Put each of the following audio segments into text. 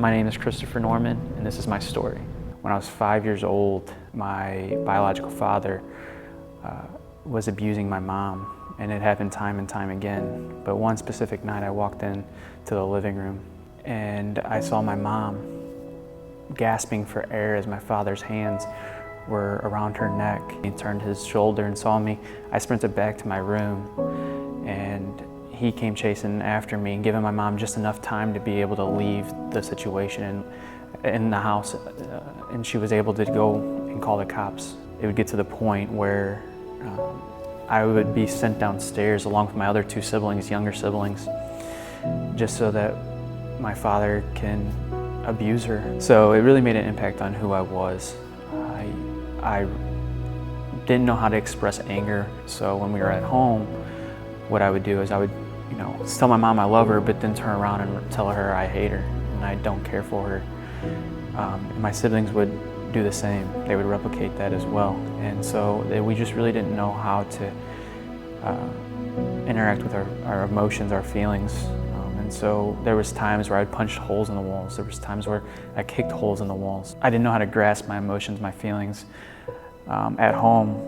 My name is Christopher Norman, and this is my story. When I was 5 years old, my biological father was abusing my mom, and it happened time and time again. But one specific night, I walked in to the living room, and I saw my mom gasping for air as my father's hands were around her neck. He turned his shoulder and saw me. I sprinted back to my room, and he came chasing after me, giving my mom just enough time to be able to leave the situation in the house, and she was able to go and call the cops. It would get to the point where I would be sent downstairs along with my other two siblings, younger siblings, just so that my father can abuse her. So it really made an impact on who I was. I didn't know how to express anger, so when we were at home, what I would do is I would, tell my mom I love her, but then turn around and tell her I hate her and I don't care for her. And my siblings would do the same. They would replicate that as well. And so we just really didn't know how to interact with our emotions, our feelings. And so there was times where I'd punched holes in the walls. There was times where I kicked holes in the walls. I didn't know how to grasp my emotions, my feelings. At home,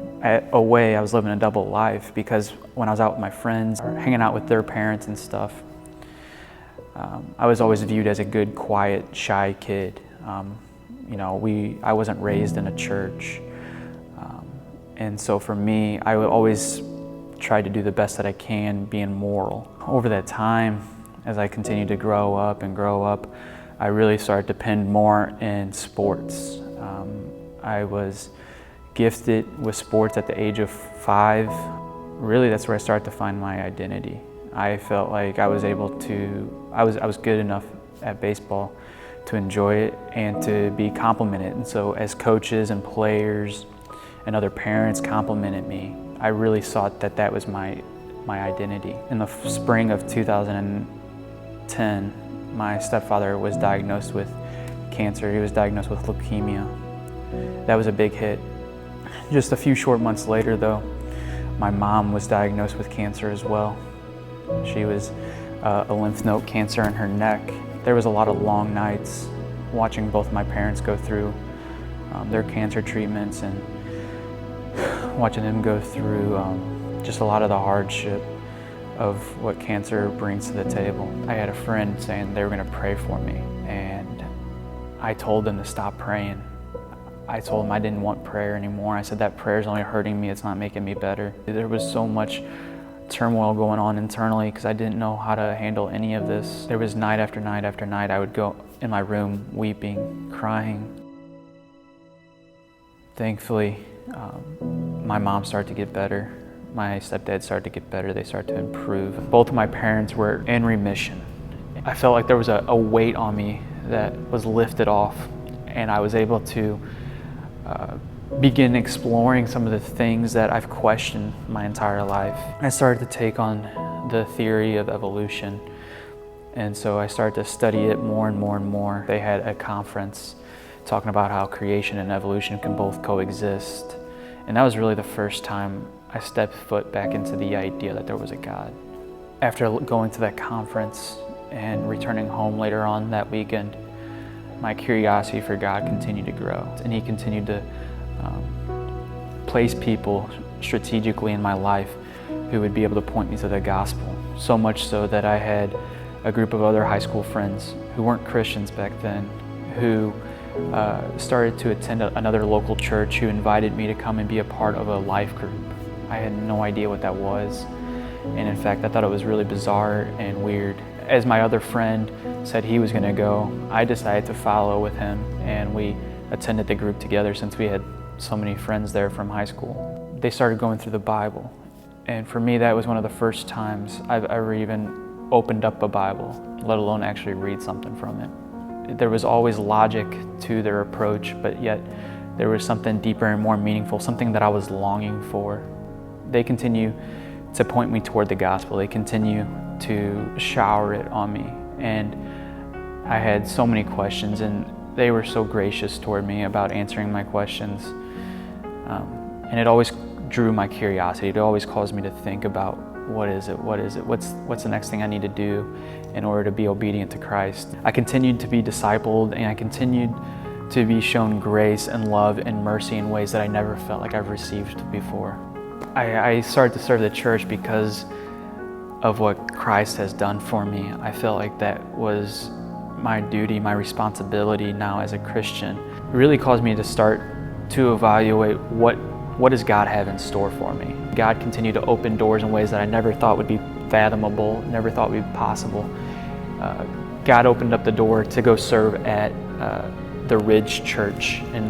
away, I was living a double life, because when I was out with my friends or hanging out with their parents and stuff, I was always viewed as a good, quiet, shy kid. I wasn't raised in a church. And so for me, I would always try to do the best that I can, being moral. Over that time, as I continued to grow up, I really started to depend more in sports. I was gifted with sports at the age of 5. Really, that's where I started to find my identity. I felt like I was good enough at baseball to enjoy it and to be complimented. And so as coaches and players and other parents complimented me, I really thought that was my identity. In the spring of 2010, my stepfather was diagnosed with cancer. He was diagnosed with leukemia. That was a big hit. Just a few short months later, though, my mom was diagnosed with cancer as well. She was a lymph node cancer in her neck. There was a lot of long nights watching both my parents go through their cancer treatments and watching them go through just a lot of the hardship of what cancer brings to the table. I had a friend saying they were going to pray for me, and I told them to stop praying. I told them I didn't want prayer anymore. I said that prayer is only hurting me, it's not making me better. There was so much turmoil going on internally because I didn't know how to handle any of this. There was night after night after night I would go in my room weeping, crying. Thankfully, my mom started to get better. My stepdad started to get better. They started to improve. Both of my parents were in remission. I felt like there was a weight on me that was lifted off, and I was able to begin exploring some of the things that I've questioned my entire life. I started to take on the theory of evolution, and so I started to study it more and more and more. They had a conference talking about how creation and evolution can both coexist, and that was really the first time I stepped foot back into the idea that there was a God. After going to that conference and returning home later on that weekend, my curiosity for God continued to grow, and He continued to place people strategically in my life who would be able to point me to the gospel. So much so that I had a group of other high school friends who weren't Christians back then, who started to attend another local church, who invited me to come and be a part of a life group. I had no idea what that was, and in fact I thought it was really bizarre and weird. As my other friend said he was going to go, I decided to follow with him, and we attended the group together since we had so many friends there from high school. They started going through the Bible, and for me that was one of the first times I've ever even opened up a Bible, let alone actually read something from it. There was always logic to their approach, but yet there was something deeper and more meaningful, something that I was longing for. They continue to point me toward the gospel. They continue to shower it on me, and I had so many questions, and they were so gracious toward me about answering my questions, and it always drew my curiosity. It always caused me to think about what is it? What is it? What's the next thing I need to do in order to be obedient to Christ? I continued to be discipled, and I continued to be shown grace and love and mercy in ways that I never felt like I've received before. I started to serve the church because of what Christ has done for me. I felt like that was my duty, my responsibility now as a Christian. It really caused me to start to evaluate what does God have in store for me. God continued to open doors in ways that I never thought would be fathomable, never thought would be possible. God opened up the door to go serve at the Ridge Church in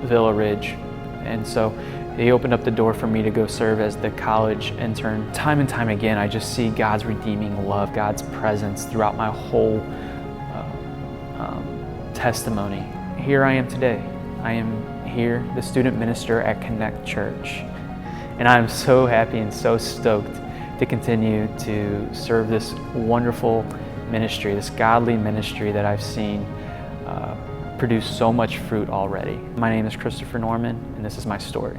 Villa Ridge. And so He opened up the door for me to go serve as the college intern. Time and time again, I just see God's redeeming love, God's presence throughout my whole testimony. Here I am today. I am here, the student minister at Connect Church. And I'm so happy and so stoked to continue to serve this wonderful ministry, this godly ministry that I've seen produce so much fruit already. My name is Christopher Norman, and this is my story.